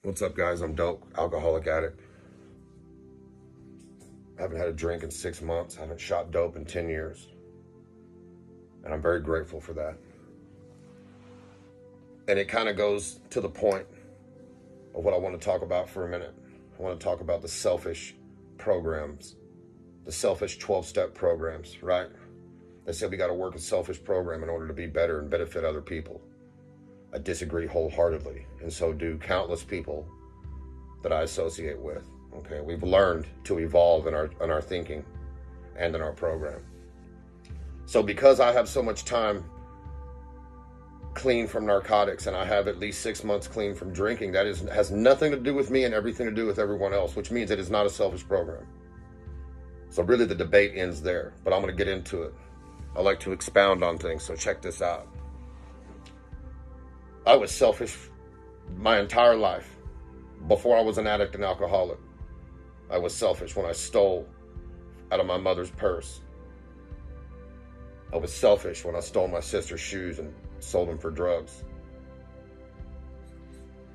What's up, guys? I'm Dope, alcoholic addict. I haven't had a drink in 6 months. I haven't shot dope in 10 years. And I'm very grateful for that. And it kind of goes to the point of what I want to talk about for a minute. I want to talk about the selfish programs, the selfish 12-step programs, right? They said we got to work a selfish program in order to be better and benefit other people. I disagree wholeheartedly, and so do countless people that I associate with. Okay, we've learned to evolve in our thinking and in our program. So because I have so much time clean from narcotics and I have at least 6 months clean from drinking, that has nothing to do with me and everything to do with everyone else, which means it is not a selfish program. So really the debate ends there, but I'm going to get into it. I like to expound on things, so check this out. I was selfish my entire life. Before I was an addict and alcoholic, I was selfish when I stole out of my mother's purse. I was selfish when I stole my sister's shoes and sold them for drugs.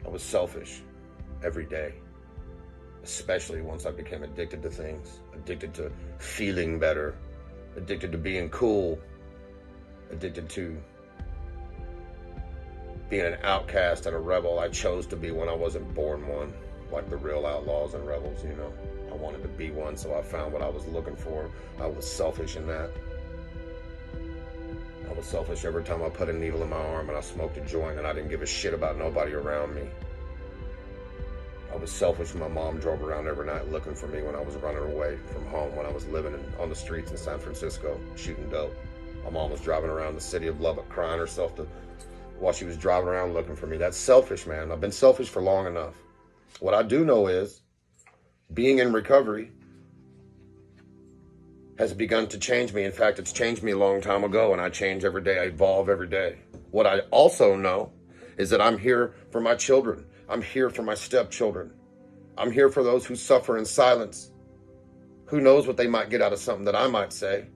I was selfish every day, especially once I became addicted to things, addicted to feeling better, addicted to being cool, addicted to being an outcast and a rebel. I chose to be one. I wasn't born one, like the real outlaws and rebels, you know. I wanted to be one, so I found what I was looking for. I was selfish in that. I was selfish every time I put a needle in my arm and I smoked a joint and I didn't give a shit about nobody around me. I was selfish when my mom drove around every night looking for me when I was running away from home, when I was living on the streets in San Francisco shooting dope. My mom was driving around the city of Lubbock crying herself while she was driving around looking for me. That's selfish, man. I've been selfish for long enough. What I do know is being in recovery has begun to change me. In fact, it's changed me a long time ago, and I change every day. I evolve every day. What I also know is that I'm here for my children. I'm here for my stepchildren. I'm here for those who suffer in silence. Who knows what they might get out of something that I might say.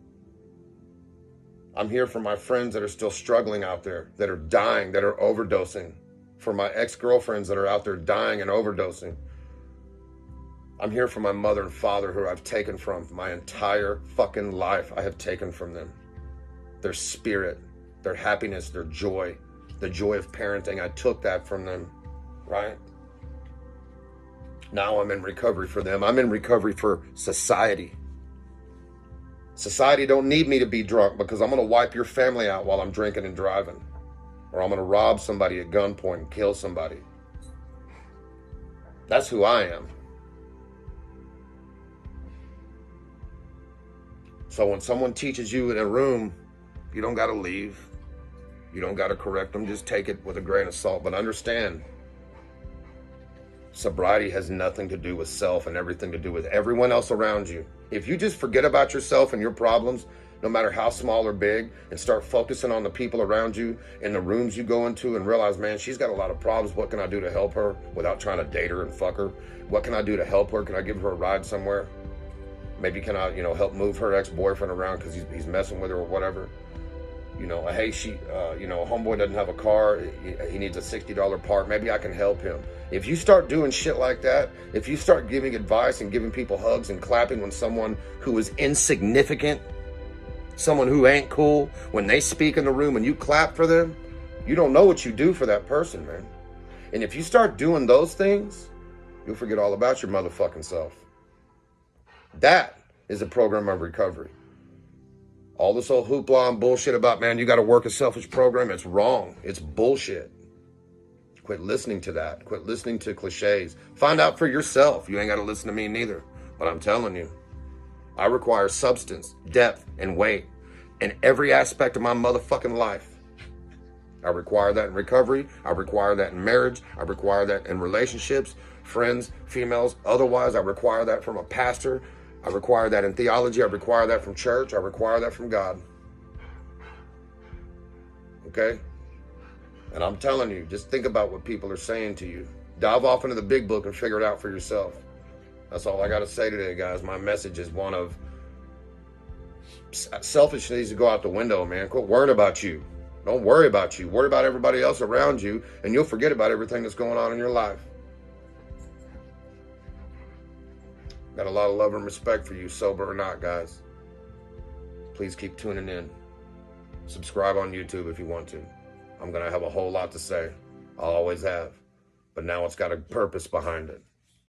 I'm here for my friends that are still struggling out there, that are dying, that are overdosing. For my ex-girlfriends that are out there dying and overdosing. I'm here for my mother and father who I've taken from my entire fucking life. I have taken from them. Their spirit, their happiness, their joy, the joy of parenting. I took that from them, right? Now I'm in recovery for them. I'm in recovery for society. Society don't need me to be drunk because I'm going to wipe your family out while I'm drinking and driving. Or I'm going to rob somebody at gunpoint and kill somebody. That's who I am. So when someone teaches you in a room, you don't got to leave. You don't got to correct them. Just take it with a grain of salt. But understand, sobriety has nothing to do with self and everything to do with everyone else around you. If you just forget about yourself and your problems, no matter how small or big, and start focusing on the people around you in the rooms you go into and realize, man, she's got a lot of problems. What can I do to help her without trying to date her and fuck her? What can I do to help her? Can I give her a ride somewhere? Maybe can I, help move her ex-boyfriend around because he's messing with her or whatever? Hey, homeboy doesn't have a car. He needs a $60 part. Maybe I can help him. If you start doing shit like that, if you start giving advice and giving people hugs and clapping when someone who is insignificant, someone who ain't cool, when they speak in the room and you clap for them, you don't know what you do for that person, man. And if you start doing those things, you'll forget all about your motherfucking self. That is a program of recovery. All this old hoopla and bullshit about, man, you got to work a selfish program. It's wrong. It's bullshit. Quit listening to that. Quit listening to cliches. Find out for yourself. You ain't got to listen to me neither. But I'm telling you, I require substance, depth, and weight in every aspect of my motherfucking life. I require that in recovery. I require that in marriage. I require that in relationships, friends, females. Otherwise, I require that from a pastor. I require that in theology. I require that from church. I require that from God. Okay? And I'm telling you, just think about what people are saying to you. Dive off into the big book and figure it out for yourself. That's all I got to say today, guys. My message is one of selfishness needs to go out the window, man. Quit worrying about you. Don't worry about you. Worry about everybody else around you, and you'll forget about everything that's going on in your life. Got a lot of love and respect for you, sober or not, guys. Please keep tuning in. Subscribe on YouTube if you want to. I'm going to have a whole lot to say. I always have. But now it's got a purpose behind it.